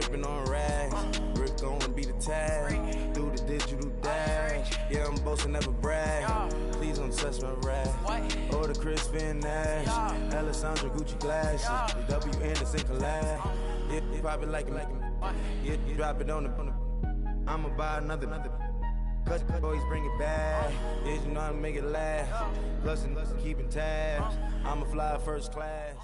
dripping on rags. Rick gonna be the tag. Through the digital dash. Yeah, I'm boasting, never brag. Please don't touch my rag. Or the Chris Van Nash. Alessandra Gucci glasses. The W Anderson collab. Yeah, pop it like him. Yeah, drop it on the. I'ma buy another. Cause boys bring it back. Yeah, you know how to make it last. Plus and keeping tabs. I'ma fly first class.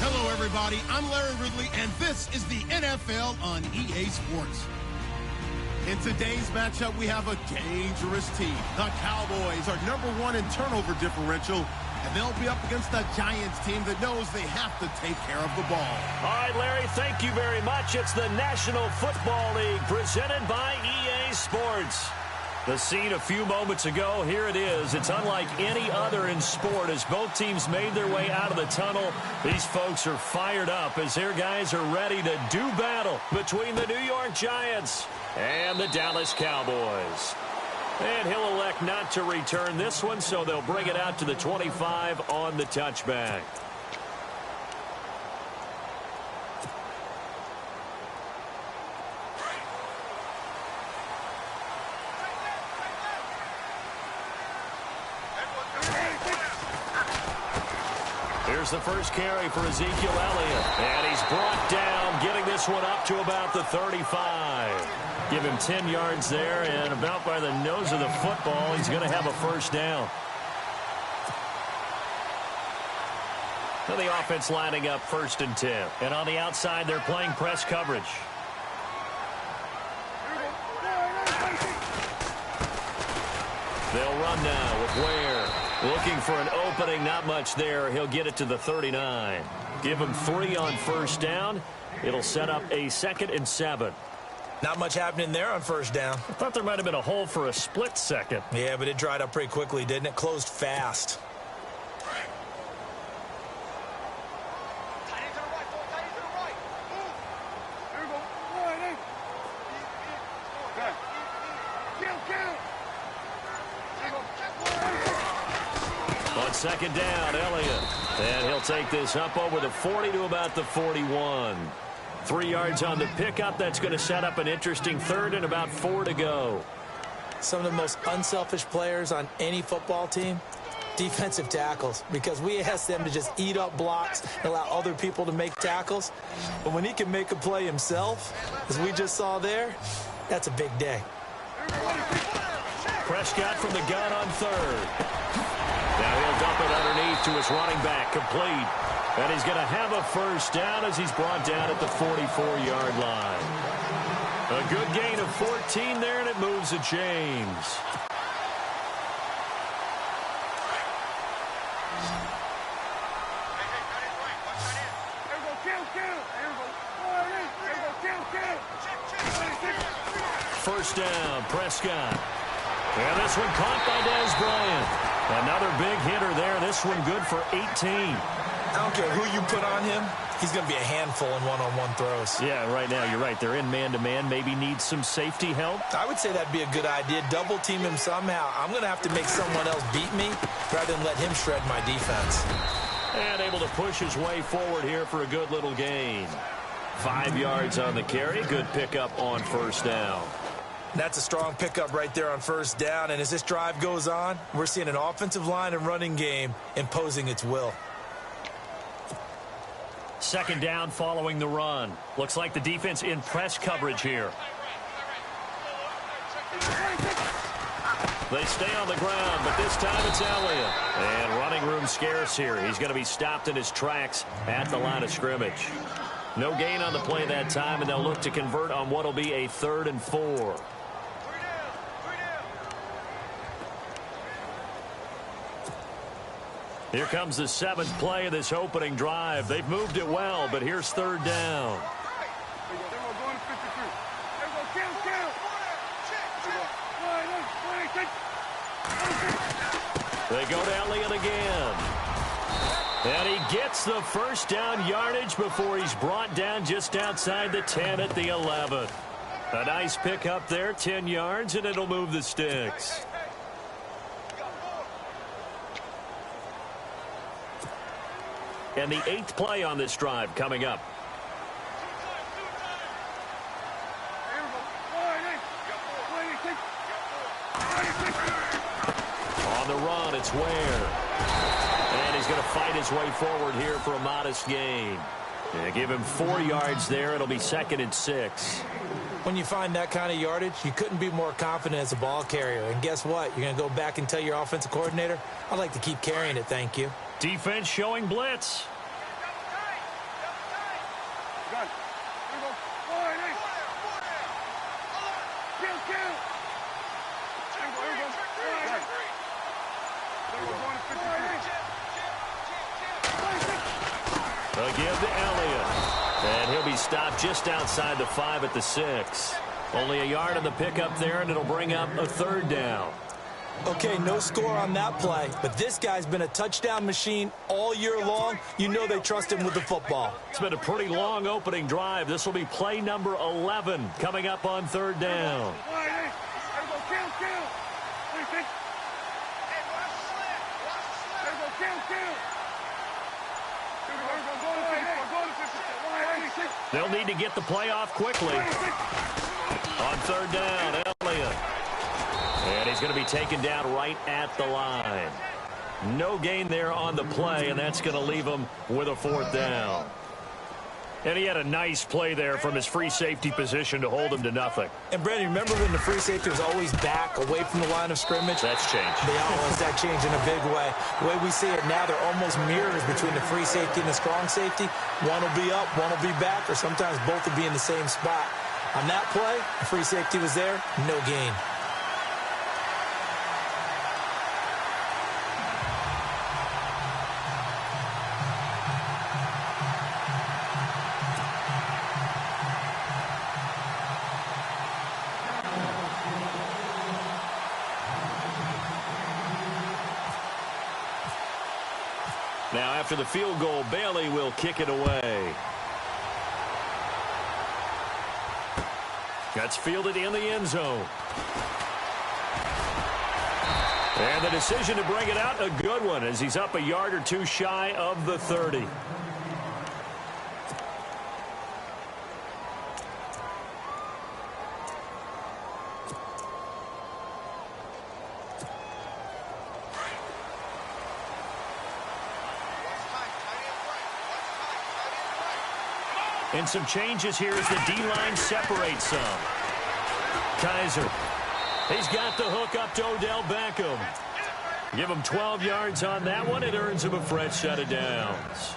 Hello, everybody. I'm Larry Ridley, and this is the NFL on EA Sports. In today's matchup, we have a dangerous team. The Cowboys are #1 in turnover differential, and they'll be up against the Giants team that knows they have to take care of the ball. All right, Larry, thank you very much. It's the National Football League presented by EA Sports. The scene a few moments ago, here it is. It's unlike any other in sport as both teams made their way out of the tunnel. These folks are fired up as their guys are ready to do battle between the New York Giants and the Dallas Cowboys. And he'll elect not to return this one, so they'll bring it out to the 25 on the touchback. Here's the first carry for Ezekiel Elliott. And he's brought down, getting this one up to about the 35. Give him 10 yards there, and about by the nose of the football, he's going to have a first down. So the offense lining up 1st and 10. And on the outside, they're playing press coverage. They'll run now with Ware. Looking for an opening, not much there. He'll get it to the 39. Give him 3 on first down. It'll set up a 2nd and 7. Not much happening there on first down. I thought there might have been a hole for a split second. Yeah, but it dried up pretty quickly, didn't it? Closed fast. On 2nd down, Elliott. And he'll take this up over the 40 to about the 41. 3 yards on the pickup. That's going to set up an interesting 3rd and about 4 to go. Some of the most unselfish players on any football team, defensive tackles, because we ask them to just eat up blocks and allow other people to make tackles. But when he can make a play himself, as we just saw there, that's a big day. Prescott from the gun on 3rd. Now he'll dump it underneath to his running back, complete. And he's going to have a first down as he's brought down at the 44-yard line. A good gain of 14 there, and it moves the chains. First down, Prescott. And this one caught by Dez Bryant. Another big hitter there. This one good for 18. I don't care who you put on him. He's going to be a handful in one-on-one throws. Yeah, right now, you're right. They're in man-to-man. Maybe needs some safety help. I would say that'd be a good idea. Double-team him somehow. I'm going to have to make someone else beat me rather than let him shred my defense. And able to push his way forward here for a good little gain. 5 yards on the carry. Good pickup on first down. That's a strong pickup right there on first down. And as this drive goes on, we're seeing an offensive line and running game imposing its will. 2nd down following the run. Looks like the defense in press coverage here. They stay on the ground, but this time it's Elliott. And running room scarce here. He's going to be stopped in his tracks at the line of scrimmage. No gain on the play that time, and they'll look to convert on what will be a 3rd and 4. Here comes the 7th play of this opening drive. They've moved it well, but here's 3rd down. They go to Elliott again. And he gets the first down yardage before he's brought down just outside the 10 at the 11. A nice pickup there, 10 yards, and it'll move the sticks. And the 8th play on this drive coming up. On the run, it's Ware. And he's going to fight his way forward here for a modest gain. Yeah, give him 4 yards there. It'll be 2nd and 6. When you find that kind of yardage, you couldn't be more confident as a ball carrier. And guess what? You're going to go back and tell your offensive coordinator, I'd like to keep carrying it, thank you. Defense showing blitz. They'll give to Elliott. And he'll be stopped just outside the 5 at the 6. Only a yard on the pickup there, and it'll bring up a 3rd down. Okay, no score on that play, but this guy's been a touchdown machine all year long. You know they trust him with the football. It's been a pretty long opening drive. This will be play number 11 coming up on 3rd down. They'll need to get the play off quickly. On 3rd down, Elliott. And he's going to be taken down right at the line. No gain there on the play, and that's going to leave him with a 4th down. And he had a nice play there from his free safety position to hold him to nothing. And, Brandon, remember when the free safety was always back away from the line of scrimmage? That's changed. They almost that changed in a big way. The way we see it now, they're almost mirrors between the free safety and the strong safety. One will be up, one will be back, or sometimes both will be in the same spot. On that play, the free safety was there, no gain. Now, after the field goal, Bailey will kick it away. That's fielded in the end zone. And the decision to bring it out, a good one, as he's up a yard or two shy of the 30. And some changes here as the D-line separates some. Kaiser. He's got the hook up to Odell Beckham. Give him 12 yards on that one. It earns him a fresh set of downs.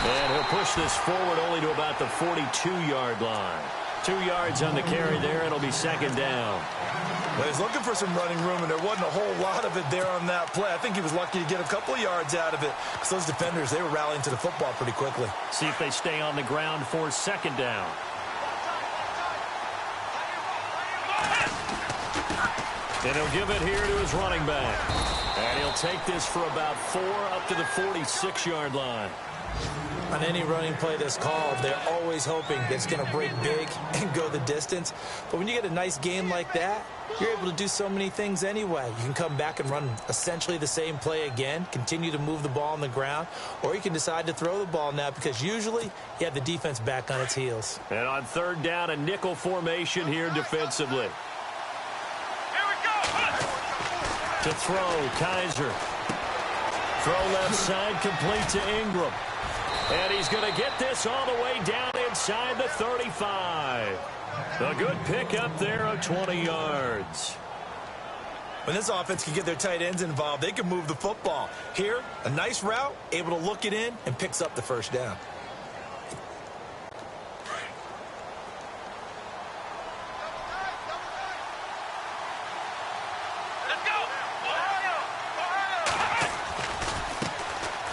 And he'll push this forward only to about the 42-yard line. 2 yards on the carry there. It'll be 2nd down. Well, he's looking for some running room, and there wasn't a whole lot of it there on that play. I think he was lucky to get a couple of yards out of it, because those defenders, they were rallying to the football pretty quickly. See if they stay on the ground for 2nd down. And he'll give it here to his running back. And he'll take this for about 4 up to the 46-yard line. On any running play that's called, they're always hoping that it's going to break big and go the distance. But when you get a nice game like that, you're able to do so many things anyway. You can come back and run essentially the same play again, continue to move the ball on the ground, or you can decide to throw the ball now because usually you have the defense back on its heels. And on 3rd down, a nickel formation here defensively. Here we go. To throw, Kaiser. Throw left side, complete to Ingram. And he's going to get this all the way down inside the 35. A good pickup there of 20 yards. When this offense can get their tight ends involved, they can move the football. Here, a nice route, able to look it in, and picks up the 1st down.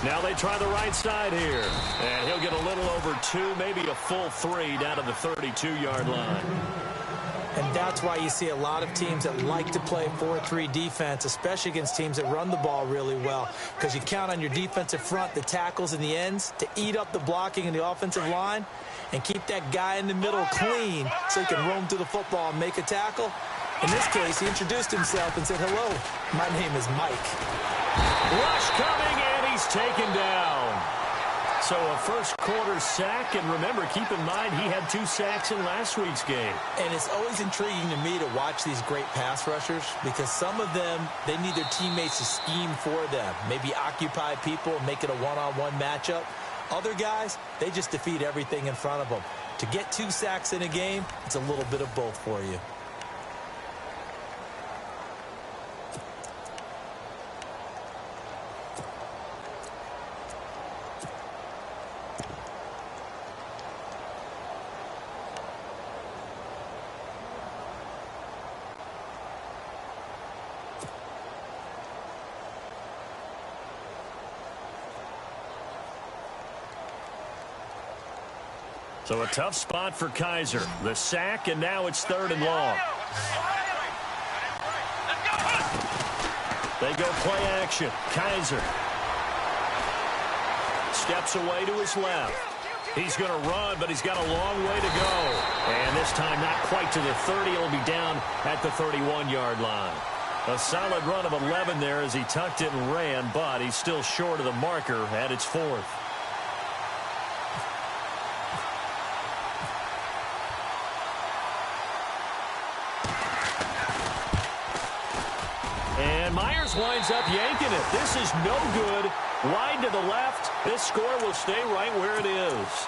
Now they try the right side here. And he'll get a little over 2, maybe a full 3 down to the 32-yard line. And that's why you see a lot of teams that like to play 4-3 defense, especially against teams that run the ball really well, because you count on your defensive front, the tackles and the ends, to eat up the blocking in the offensive line and keep that guy in the middle clean so he can roam through the football and make a tackle. In this case, he introduced himself and said, "Hello, my name is Mike." Rush coming, and he's taken down. So a first quarter sack, and remember, keep in mind, he had 2 sacks in last week's game. And it's always intriguing to me to watch these great pass rushers, because some of them, they need their teammates to scheme for them, maybe occupy people and make it a one-on-one matchup. Other guys, they just defeat everything in front of them. To get 2 sacks in a game, it's a little bit of both for you. So a tough spot for Kaiser. The sack, and now it's 3rd and long. They go play action. Kaiser steps away to his left. He's going to run, but he's got a long way to go. And this time not quite to the 30. He'll be down at the 31-yard line. A solid run of 11 there as he tucked it and ran, but he's still short of the marker at its 4th. Winds up yanking it. This is no good. Wide to the left. This score will stay right where it is.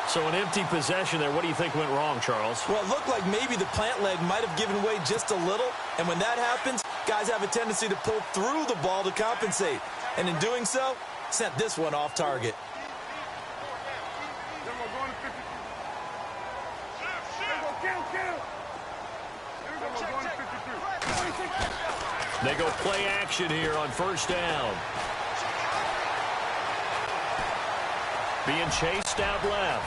So an empty possession there. What do you think went wrong, Charles? Well, it looked like maybe the plant leg might have given way just a little. And when that happens, guys have a tendency to pull through the ball to compensate. And in doing so, sent this one off target. They go play action here on 1st down. Being chased out left.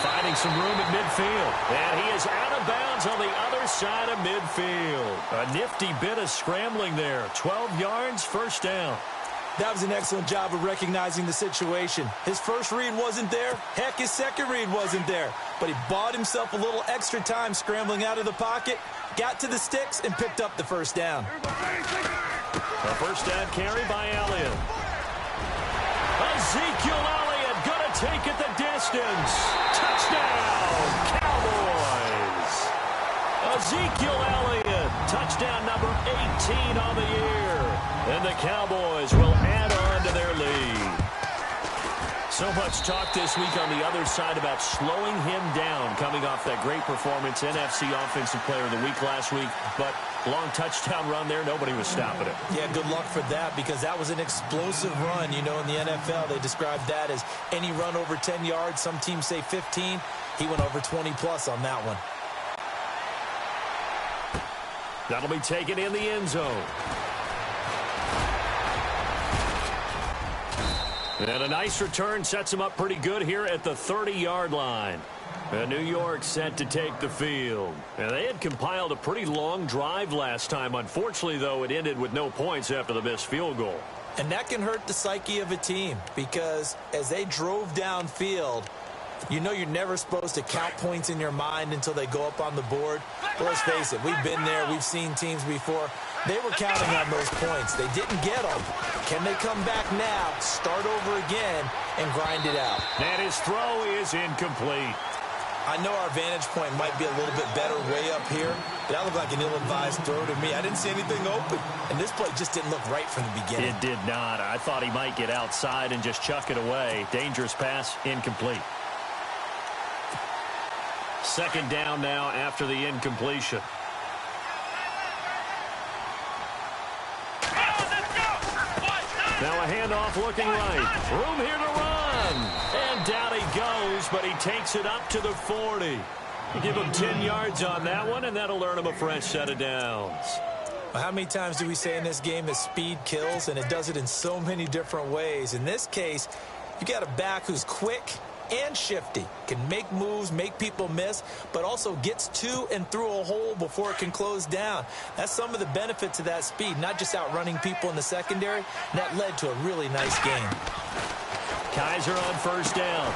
Finding some room at midfield. And he is out of bounds on the other side of midfield. A nifty bit of scrambling there. 12 yards, 1st down. That was an excellent job of recognizing the situation. His first read wasn't there. Heck, his second read wasn't there. But he bought himself a little extra time scrambling out of the pocket, got to the sticks, and picked up the 1st down. A 1st down carry by Elliott. Ezekiel Elliott going to take it the distance. Touchdown, Cowboys. Ezekiel Elliott, touchdown number 18 on the year. And the Cowboys will add on to their lead. So much talk this week on the other side about slowing him down, coming off that great performance, NFC Offensive Player of the Week last week. But long touchdown run there, nobody was stopping it. Yeah, good luck for that, because that was an explosive run. You know, in the NFL, they described that as any run over 10 yards. Some teams say 15. He went over 20-plus on that one. That'll be taken in the end zone. And a nice return sets him up pretty good here at the 30-yard line. And New York set to take the field. And they had compiled a pretty long drive last time. Unfortunately, though, it ended with no points after the missed field goal. And that can hurt the psyche of a team, because as they drove downfield, you know you're never supposed to count points in your mind until they go up on the board. But let's face it, we've been there. We've seen teams before. They were counting on those points. They didn't get them. Can they come back now, start over again, and grind it out? And his throw is incomplete. I know our vantage point might be a little bit better way up here, but that looked like an ill-advised throw to me. I didn't see anything open, and this play just didn't look right from the beginning. It did not. I thought he might get outside and just chuck it away. Dangerous pass, incomplete. 2nd down now after the incompletion. Now a handoff looking right. Room here to run. And down he goes, but he takes it up to the 40. You give him 10 yards on that one, and that'll earn him a fresh set of downs. Well, how many times do we say in this game that speed kills, and it does it in so many different ways? In this case, you got a back who's quick, and shifty. Can make moves, make people miss, but also gets to and through a hole before it can close down. That's some of the benefits of that speed, not just outrunning people in the secondary. And that led to a really nice game. Kaiser on first down.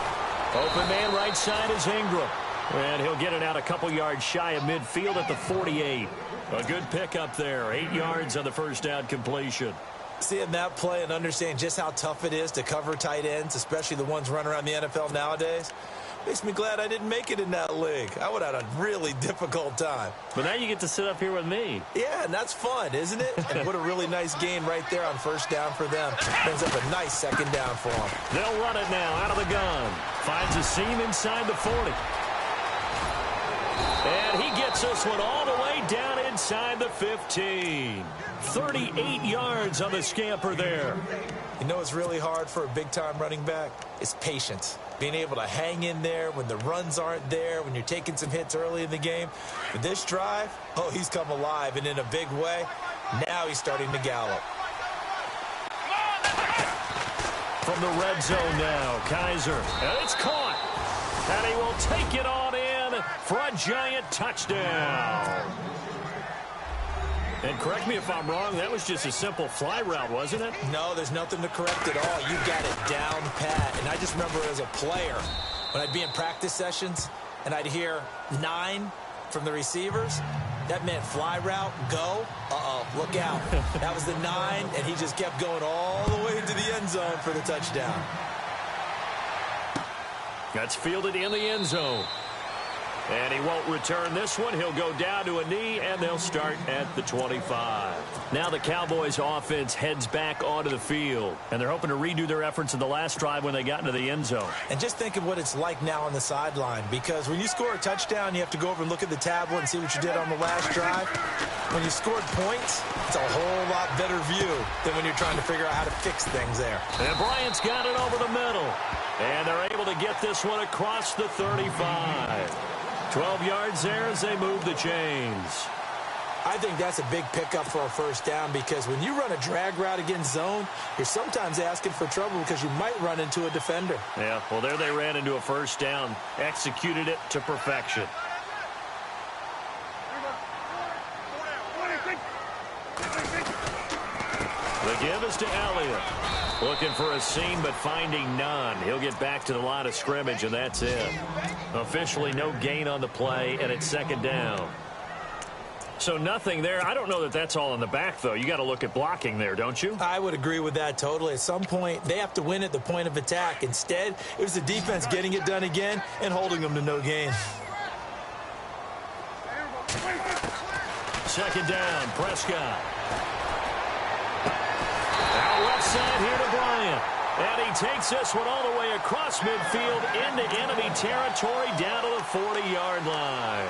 Open man right side is Ingram. And he'll get it out a couple yards shy of midfield at the 48. A good pickup there. 8 yards on the first down completion. Seeing that play and understanding just how tough it is to cover tight ends, especially the ones running around the NFL nowadays, makes me glad I didn't make it in that league. I would have had a really difficult time. But now you get to sit up here with me. Yeah, and that's fun, isn't it? And what a really nice gain right there on first down for them. Brings up a nice second down for them. They'll run it now out of the gun. Finds a seam inside the 40. And he gets this one all the way down inside the 15. 38 yards on the scamper there. You know what's really hard for a big-time running back? It's patience. Being able to hang in there when the runs aren't there, when you're taking some hits early in the game. With this drive, oh, he's come alive and in a big way. Now he's starting to gallop. From the red zone now, Kaiser. And it's caught. And he will take it on in for a giant touchdown. And correct me if I'm wrong, that was just a simple fly route, wasn't it? No, there's nothing to correct at all. You got it down pat. And I just remember as a player, when I'd be in practice sessions and I'd hear 9 from the receivers, that meant fly route, go. Uh-oh, look out. That was the 9, and he just kept going all the way into the end zone for the touchdown. That's fielded in the end zone. And he won't return this one. He'll go down to a knee, and they'll start at the 25. Now the Cowboys' offense heads back onto the field, and they're hoping to redo their efforts in the last drive when they got into the end zone. And just think of what it's like now on the sideline, because when you score a touchdown, you have to go over and look at the tablet and see what you did on the last drive. When you scored points, it's a whole lot better view than when you're trying to figure out how to fix things there. And Bryant's got it over the middle, and they're able to get this one across the 35. 12 yards there as they move the chains. I think that's a big pickup for a first down, because when you run a drag route against zone, you're sometimes asking for trouble because you might run into a defender. Yeah, well, there they ran into a first down, executed it to perfection. The give is to Elliott. Looking for a seam, but finding none. He'll get back to the line of scrimmage, and that's it. Officially no gain on the play, and it's second down. So nothing there. I don't know that that's all in the back, though. You got to look at blocking there, don't you? I would agree with that totally. At some point, they have to win at the point of attack. Instead, it was the defense getting it done again and holding them to no gain. Second down, Prescott. Out left side here to Bryant. And he takes this one all the way across midfield into enemy territory down to the 40-yard line.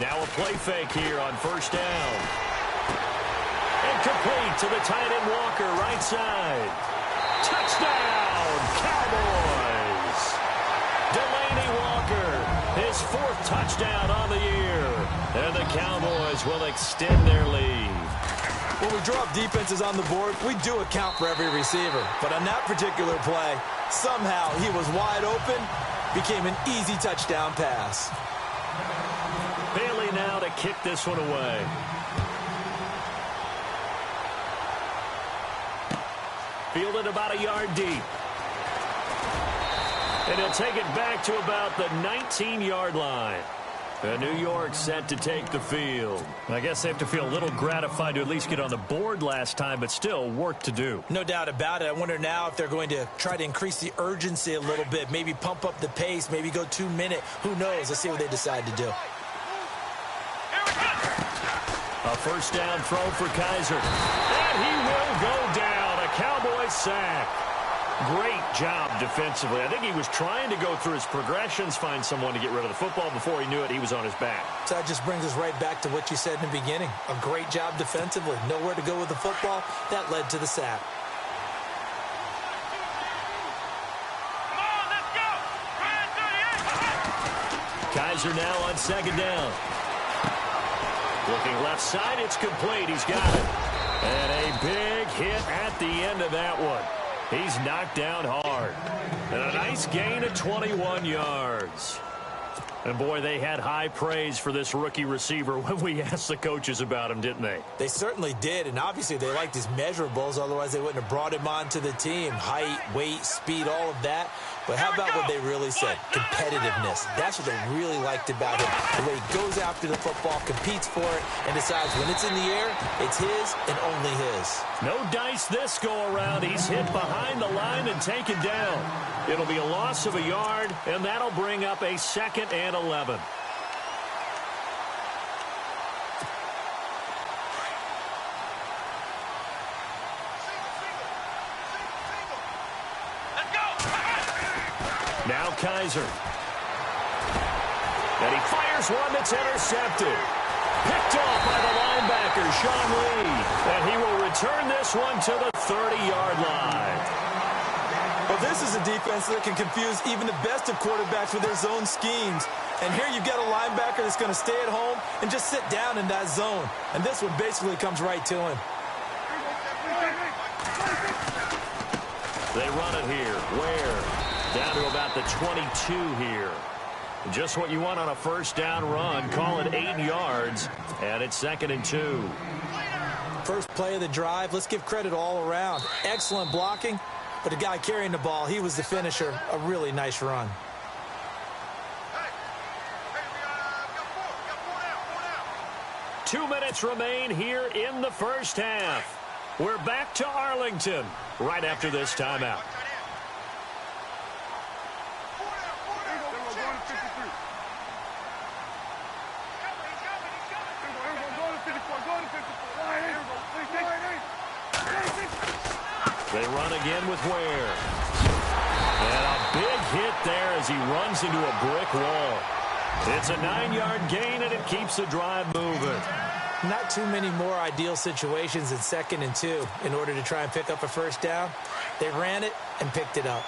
Now a play fake here on first down. Incomplete to the tight end Walker, right side. Touchdown, Cowboys! Delaney Walker, his 4th touchdown on the year. And the Cowboys will extend their lead. When we drop defenses on the board, we do account for every receiver. But on that particular play, somehow he was wide open, became an easy touchdown pass. Bailey now to kick this one away. Fielded about a yard deep. And he'll take it back to about the 19-yard line. And New York set to take the field. I guess they have to feel a little gratified to at least get on the board last time, but still work to do. No doubt about it. I wonder now if they're going to try to increase the urgency a little bit, maybe pump up the pace, maybe go 2-minute. Who knows? Let's see what they decide to do. A first down throw for Kaiser. And he will go down. A Cowboy sack. Great job defensively. I think he was trying to go through his progressions, find someone to get rid of the football. Before he knew it, he was on his back. So that just brings us right back to what you said in the beginning. A great job defensively. Nowhere to go with the football. That led to the sack. Come on, let's go. Kaiser now on second down. Looking left side, it's complete. He's got it. And a big hit at the end of that one. He's knocked down hard. And a nice gain of 21 yards. And, boy, they had high praise for this rookie receiver when we asked the coaches about him, didn't they? They certainly did, and obviously they liked his measurables. Otherwise, they wouldn't have brought him onto the team. Height, weight, speed, all of that. But how about what they really said? Competitiveness. That's what they really liked about him. The way he goes after the football, competes for it, and decides when it's in the air, it's his and only his. No dice this go-around. He's hit behind the line and taken down. It'll be a loss of a yard, and that'll bring up a 2nd and 11. Now Kaiser. And he fires one that's intercepted. Picked off by the linebacker, Sean Lee. And he will return this one to the 30-yard line. Well, this is a defense that can confuse even the best of quarterbacks with their zone schemes. And here you've got a linebacker that's going to stay at home and just sit down in that zone. And this one basically comes right to him. They run it here. Where? Down to about the 22 here. Just what you want on a first down run. Call it 8 yards, and it's 2nd and 2. First play of the drive. Let's give credit all around. Excellent blocking, but the guy carrying the ball, he was the finisher. A really nice run. Hey, 2 minutes remain here in the first half. We're back to Arlington right after this timeout. They run again with Ware. And a big hit there as he runs into a brick wall. It's a 9-yard gain, and it keeps the drive moving. Not too many more ideal situations in 2nd and 2 in order to try and pick up a first down. They ran it and picked it up.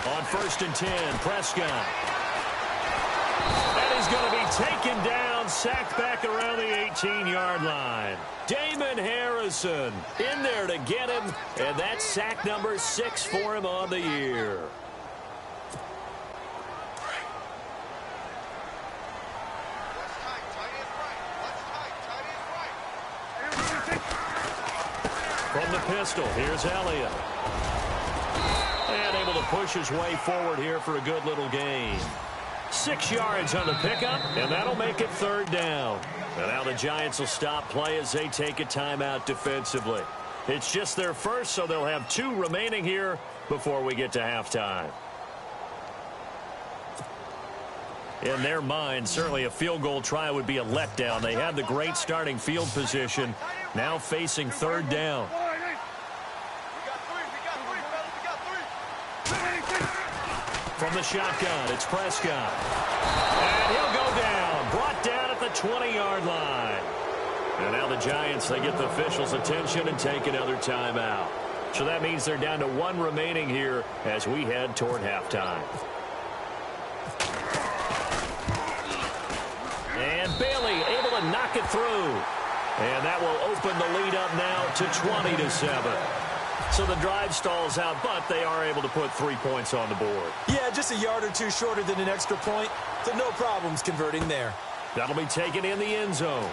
On 1st and 10, Prescott. And he's going to be taken down, sacked back around the 18-yard line. Damon Harrison in there to get him, and that's sack number 6 for him on the year. From the pistol, here's Elliott. And able to push his way forward here for a good little gain. 6 yards on the pickup, and that'll make it 3rd down. And now the Giants will stop play as they take a timeout defensively. It's just their first, so they'll have 2 remaining here before we get to halftime. In their mind, certainly a field goal try would be a letdown. They had the great starting field position, now facing 3rd down. From the shotgun, it's Prescott. And he'll go down, brought down at the 20-yard line. And now the Giants, they get the officials' attention and take another timeout. So that means they're down to 1 remaining here as we head toward halftime. And Bailey able to knock it through. And that will open the lead up now to 20-7. So the drive stalls out, but they are able to put 3 points on the board. Yeah, just a yard or 2 shorter than an extra point, so no problems converting there. That'll be taken in the end zone.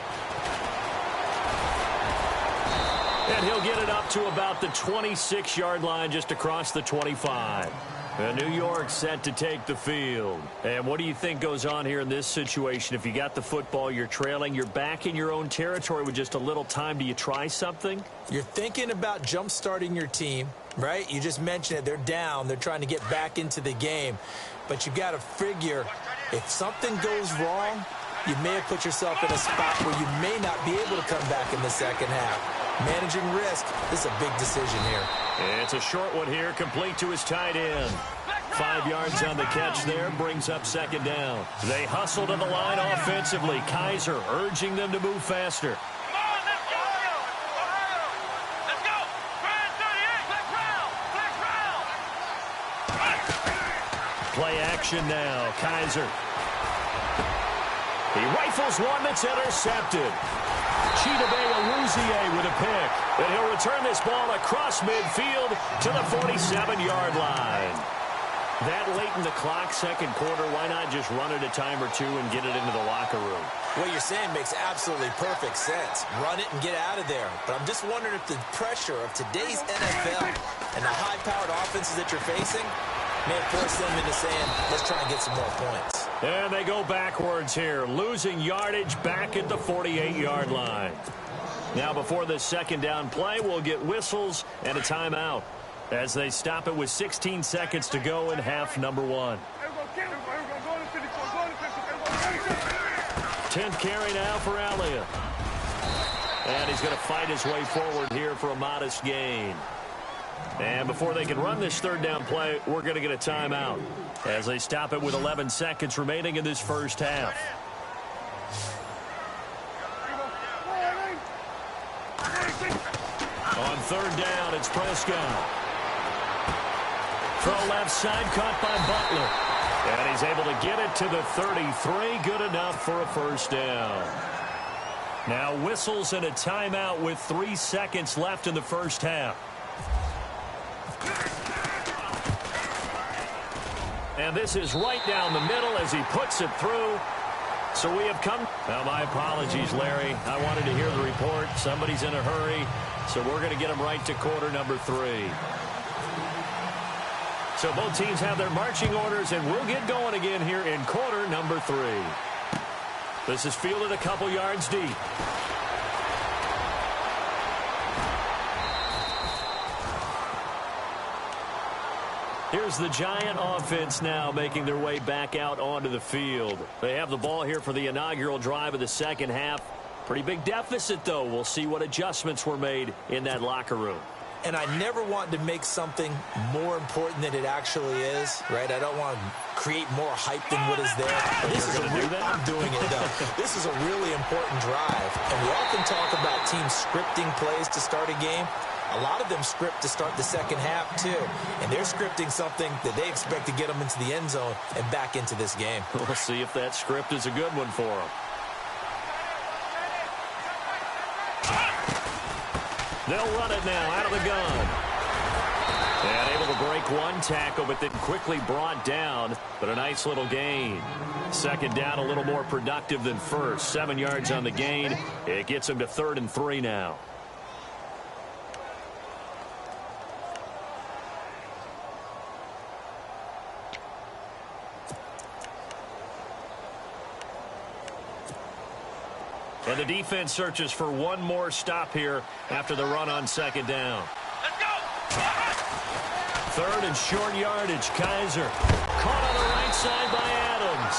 And he'll get it up to about the 26-yard line, just across the 25. And New York set to take the field. And what do you think goes on here in this situation? If you got the football, you're trailing, you're back in your own territory with just a little time. Do you try something? You're thinking about jump-starting your team, right? You just mentioned it. They're down. They're trying to get back into the game. But you've got to figure If something goes wrong, you may have put yourself in a spot where you may not be able to come back in the second half. Managing risk, this is a big decision here. It's a short one here, complete to his tight end. 5 yards on the catch there, brings up second down. They hustle to the line offensively. Kaiser urging them to move faster. Come on, let's go! Let's go! Brand 38, flex round! Play action now, Kaiser. He rifles one that's intercepted. Chidobe Awuzie with a pick. And he'll return this ball across midfield to the 47-yard line. That late in the clock, second quarter, why not just run it a time or two and get it into the locker room? What you're saying makes absolutely perfect sense. Run it and get out of there. But I'm just wondering if the pressure of today's NFL and the high-powered offenses that you're facing may have forced them into saying, let's try and get some more points. And they go backwards here, losing yardage back at the 48-yard line. Now before this second down play, we'll get whistles and a timeout as they stop it with 16 seconds to go in half number 1. 10th carry now for Elliott. And he's going to fight his way forward here for a modest gain. And before they can run this third down play, we're going to get a timeout as they stop it with 11 seconds remaining in this first half. On third down, it's Prescott. Throw left side, caught by Butler. And he's able to get it to the 33. Good enough for a first down. Now whistles and a timeout with 3 seconds left in the first half. And this is right down the middle as he puts it through. So we have come. Now, my apologies, Larry. I wanted to hear the report. Somebody's in a hurry. So we're going to get them right to quarter number 3. So both teams have their marching orders, and we'll get going again here in quarter number 3. This is fielded a couple yards deep. Here's the Giant offense now making their way back out onto the field. They have the ball here for the inaugural drive of the second half. Pretty big deficit, though. We'll see what adjustments were made in that locker room. And I never want to make something more important than it actually is, right? I don't want to create more hype than what is there. This is I'm doing it, though. This is a really important drive. And we often talk about teams scripting plays to start a game. A lot of them script to start the second half, too. And they're scripting something that they expect to get them into the end zone and back into this game. We'll see if that script is a good one for them. They'll run it now out of the gun. And able to break one tackle, but then quickly brought down. But a nice little gain. Second down, a little more productive than first. 7 yards on the gain. It gets him to 3rd and 3 now. And the defense searches for one more stop here after the run on second down. Let's go! 3rd and short yardage. Kaiser caught on the right side by Adams.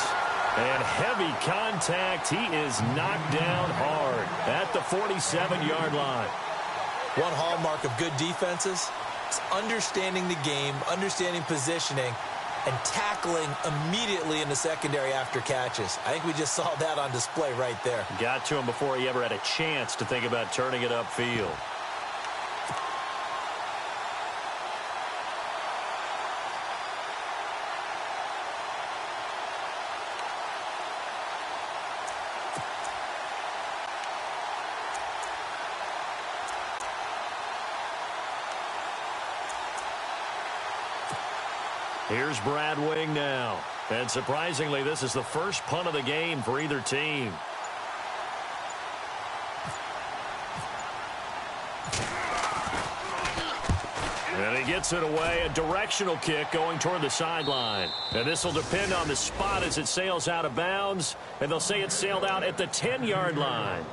And heavy contact. He is knocked down hard at the 47-yard line. One hallmark of good defenses is understanding the game, understanding positioning, and tackling immediately in the secondary after catches. I think we just saw that on display right there. Got to him before he ever had a chance to think about turning it upfield. Here's Brad Wing now. And surprisingly, this is the first punt of the game for either team. And he gets it away. A directional kick going toward the sideline. And this will depend on the spot as it sails out of bounds. And they'll say it sailed out at the 10-yard line.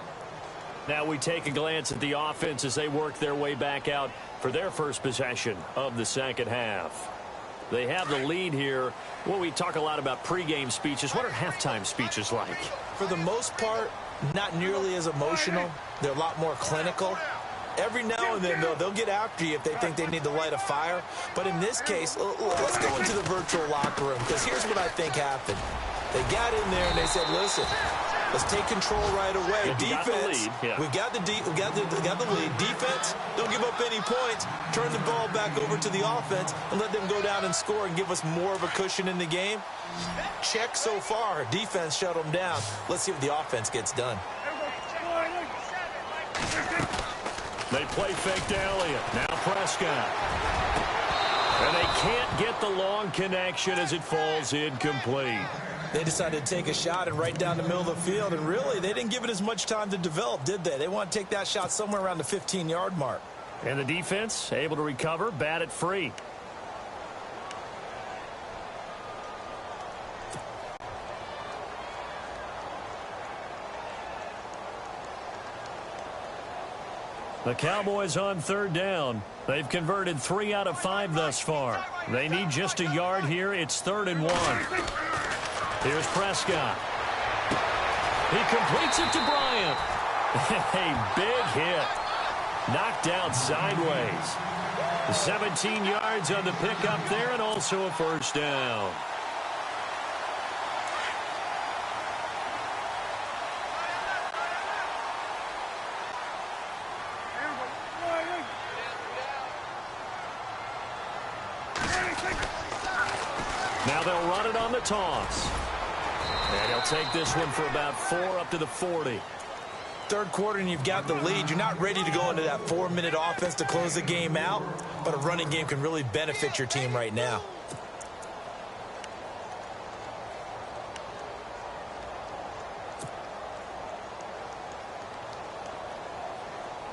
Now we take a glance at the offense as they work their way back out for their first possession of the second half. They have the lead here. Well, we talk a lot about pregame speeches. What are halftime speeches like? For the most part, not nearly as emotional. They're a lot more clinical. Every now and then, though, they'll get after you if they think they need to light a fire. But in this case, let's go into the virtual locker room, because here's what I think happened. They got in there and they said, listen, let's take control right away. Defense, we got the lead. Defense, don't give up any points. Turn the ball back over to the offense and let them go down and score and give us more of a cushion in the game. Check so far. Defense shut them down. Let's see what the offense gets done. They play fake to Elliott. Now Prescott. And they can't get the long connection as it falls incomplete. They decided to take a shot and right down the middle of the field, and really, they didn't give it as much time to develop, did they? They want to take that shot somewhere around the 15-yard mark. And the defense able to recover, bat it free. The Cowboys on third down. They've converted 3 out of 5 thus far. They need just a yard here. It's 3rd and 1. Here's Prescott. He completes it to Bryant. A big hit. Knocked out sideways. 17 yards on the pickup there and also a first down. Now they'll run it on the toss. And he'll take this one for about 4 up to the 40. Third quarter and you've got the lead. You're not ready to go into that 4-minute offense to close the game out, but a running game can really benefit your team right now.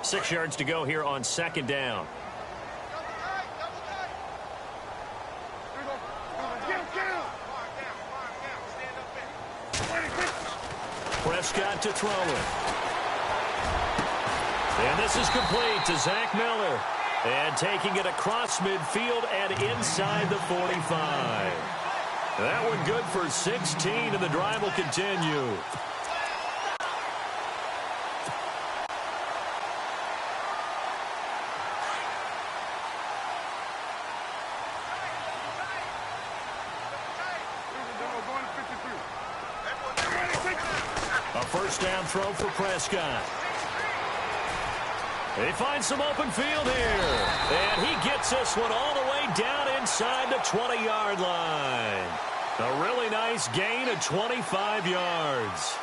Six yards to go here on second down. Prescott to throw it. And this is complete to Zach Miller. And taking it across midfield and inside the 45. That one good for 16, and the drive will continue. A first down throw for Prescott. They find some open field here. And he gets this one all the way down inside the 20-yard line. A really nice gain of 25 yards.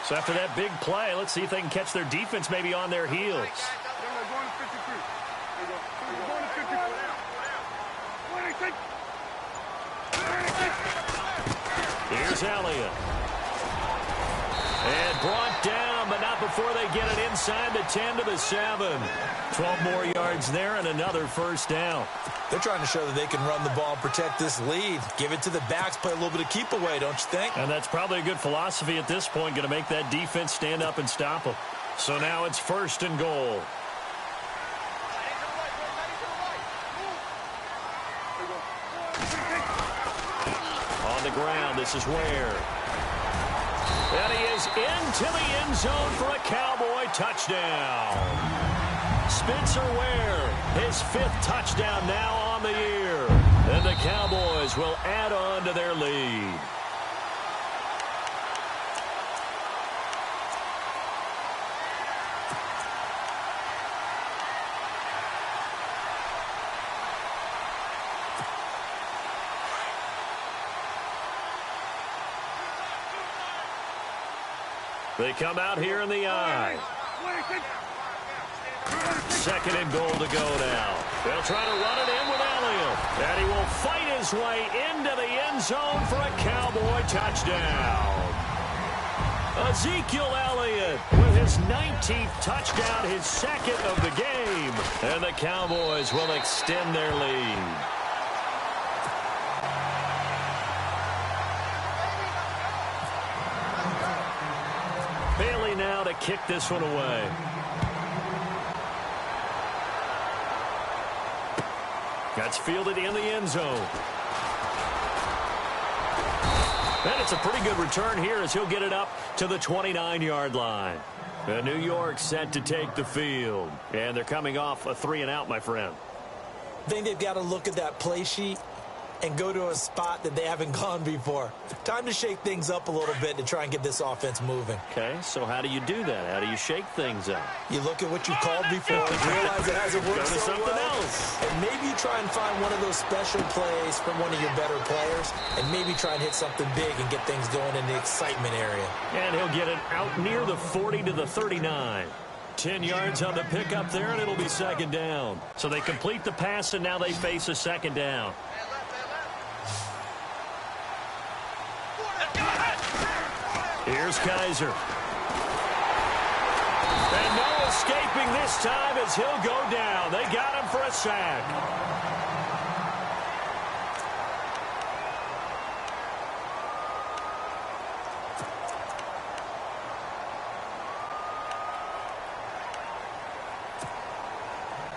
So after that big play, let's see if they can catch their defense maybe on their heels. Here's Elliott. And brought down, but not before they get it inside the 10 to the 7. 12 more yards there and another first down. They're trying to show that they can run the ball and protect this lead. Give it to the backs, play a little bit of keep away, don't you think? And that's probably a good philosophy at this point, going to make that defense stand up and stop them. So now it's 1st and goal. On the ground, this is Ware. And he is into the end zone for a Cowboy touchdown. Spencer Ware, his 5th touchdown now on the year. And the Cowboys will add on to their lead. They come out here in the I. 2nd and goal to go now. They'll try to run it in with Elliott. And he will fight his way into the end zone for a Cowboy touchdown. Ezekiel Elliott with his 19th touchdown, his second of the game. And the Cowboys will extend their lead. Bailey now to kick this one away. That's fielded in the end zone. And it's a pretty good return here as he'll get it up to the 29-yard line. And New York set to take the field. And they're coming off a 3-and-out, my friend. I think they've got to look at that play sheet and go to a spot that they haven't gone before. Time to shake things up a little bit to try and get this offense moving. Okay, so how do you do that? How do you shake things up? You look at what you've called before, realize it hasn't worked Go to so something well, else. and maybe try and find one of those special plays from one of your better players, and maybe try and hit something big and get things going in the excitement area. And he'll get it out near the 40 to the 39. 10 yards on the pickup there, and it'll be second down. So they complete the pass, and now they face a second down. Here's Kaiser. And no escaping this time as he'll go down. They got him for a sack.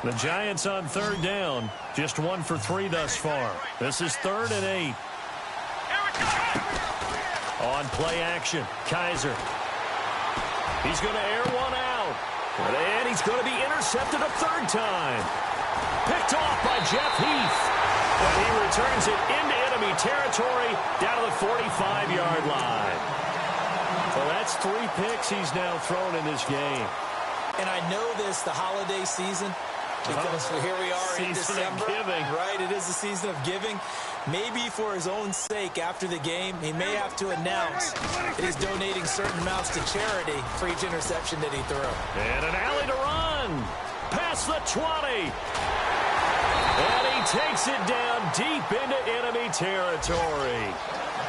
The Giants on third down. Just 1 for 3 thus far. This is 3rd and 8. On play action, Kaiser. He's going to air one out. And he's going to be intercepted a third time. Picked off by Jeff Heath. And he returns it into enemy territory down to the 45-yard line. Well, that's 3 picks he's now thrown in this game. And I know this, the holiday season, because here we are in December. Giving. Right, it is the season of giving. Maybe for his own sake after the game, he may have to announce that he's donating certain amounts to charity for each interception that he threw. And an alley to run. Past the 20. And he takes it down deep into enemy territory.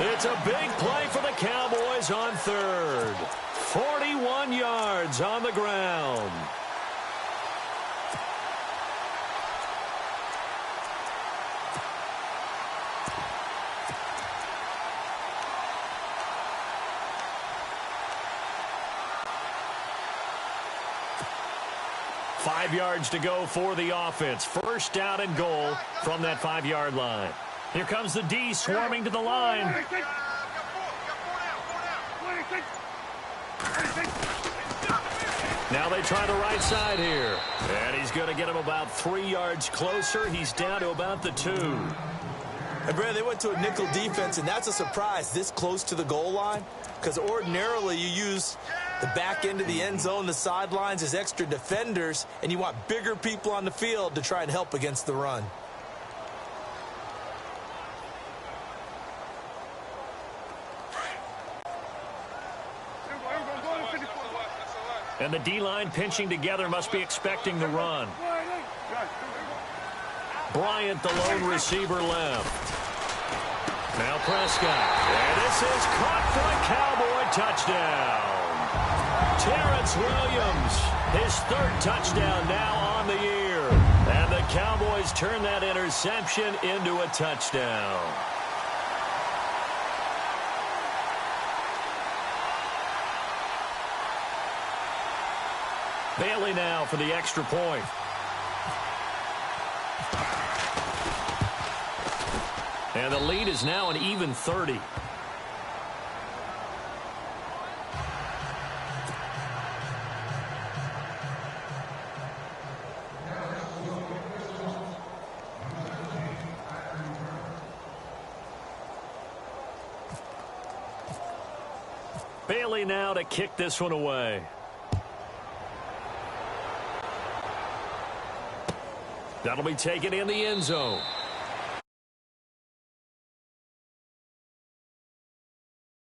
It's a big play for the Cowboys on third. 41 yards on the ground. Five yards to go for the offense. First down and goal from that 5-yard line. Here comes the D swarming to the line. Now they try the right side here. And he's going to get him about 3 yards closer. He's down to about the 2. And Brad, they went to a nickel defense, and that's a surprise this close to the goal line, because ordinarily you use the back end of the end zone, the sidelines as extra defenders, and you want bigger people on the field to try and help against the run. And the D-line pinching together must be expecting the run. Bryant, the lone receiver, left. Now Prescott. And this is caught for a Cowboy touchdown. Terrence Williams, his 3rd touchdown now on the year. And the Cowboys turn that interception into a touchdown. Bailey now for the extra point. And the lead is now an even 30. Bailey now to kick this one away. That'll be taken in the end zone.